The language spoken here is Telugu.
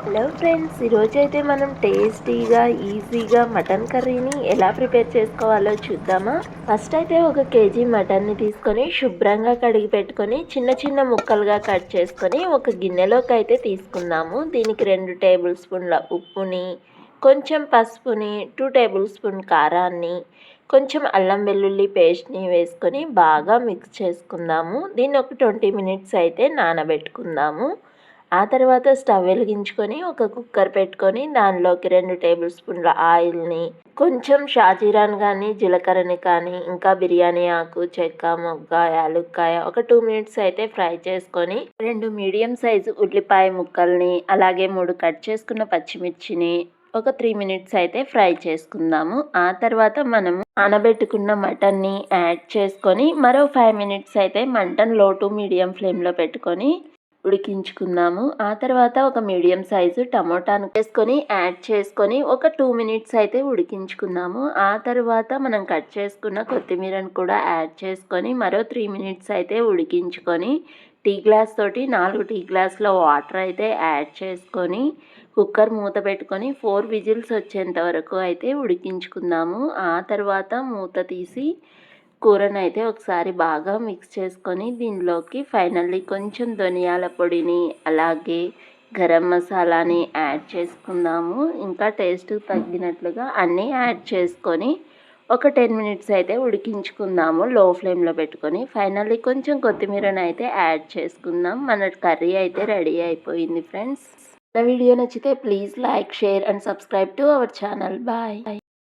హలో ఫ్రెండ్స్, ఈరోజైతే మనం టేస్టీగా ఈజీగా మటన్ కర్రీని ఎలా ప్రిపేర్ చేసుకోవాలో చూద్దామా. ఫస్ట్ అయితే ఒక కేజీ మటన్ని తీసుకొని శుభ్రంగా కడిగి పెట్టుకొని చిన్న చిన్న ముక్కలుగా కట్ చేసుకొని ఒక గిన్నెలోకి అయితే తీసుకుందాము. దీనికి 2 టేబుల్ స్పూన్ల ఉప్పుని, కొంచెం పసుపుని, 2 టేబుల్ స్పూన్ కారాన్ని, కొంచెం అల్లం వెల్లుల్లి పేస్ట్ని వేసుకొని బాగా మిక్స్ చేసుకుందాము. దీన్ని ఒక 20 మినిట్స్ అయితే నానబెట్టుకుందాము. ఆ తర్వాత స్టవ్ వెలిగించుకొని ఒక కుక్కర్ పెట్టుకొని దానిలోకి 2 టేబుల్ స్పూన్ల ఆయిల్ని, కొంచెం షాజీరాన్ కానీ జీలకర్రని కానీ ఇంకా బిర్యానీ ఆకు, చెక్క, మొగ్గ, యాలుక్కాయ ఒక 2 మినిట్స్ అయితే ఫ్రై చేసుకొని 2 మీడియం సైజు ఉల్లిపాయ ముక్కల్ని, అలాగే 3 కట్ చేసుకున్న పచ్చిమిర్చిని ఒక 3 మినిట్స్ అయితే ఫ్రై చేసుకుందాము. ఆ తర్వాత మనము నానబెట్టుకున్న మటన్ని యాడ్ చేసుకొని మరో 5 మినిట్స్ అయితే మంటను లో టు మీడియం ఫ్లేమ్లో పెట్టుకొని ఉడికించుకుందాము. ఆ తర్వాత ఒక మీడియం సైజు టమోటాను వేసుకొని యాడ్ చేసుకొని ఒక 2 మినిట్స్ అయితే ఉడికించుకుందాము. ఆ తర్వాత మనం కట్ చేసుకున్న కొత్తిమీరను కూడా యాడ్ చేసుకొని మరో 3 మినిట్స్ అయితే ఉడికించుకొని టీ గ్లాస్ తోటి 4 టీ గ్లాసుల వాటర్ అయితే యాడ్ చేసుకొని కుక్కర్ మూత పెట్టుకొని 4 విజిల్స్ వచ్చేంత వరకు అయితే ఉడికించుకుందాము. ఆ తర్వాత మూత తీసి కూరనైతే ఒకసారి బాగా మిక్స్ చేసుకొని దీనిలోకి ఫైనల్లీ కొంచెం ధనియాల పొడిని, అలాగే గరం మసాలాని యాడ్ చేసుకుందాము. ఇంకా టేస్ట్ తగ్గినట్లుగా అన్నీ యాడ్ చేసుకొని ఒక 10 మినిట్స్ అయితే ఉడికించుకుందాము లో ఫ్లేమ్లో పెట్టుకొని. ఫైనల్లీ కొంచెం కొత్తిమీరని అయితే యాడ్ చేసుకుందాం. మన కర్రీ అయితే రెడీ అయిపోయింది ఫ్రెండ్స్. నా వీడియో నచ్చితే please like, share and subscribe to our channel. Bye.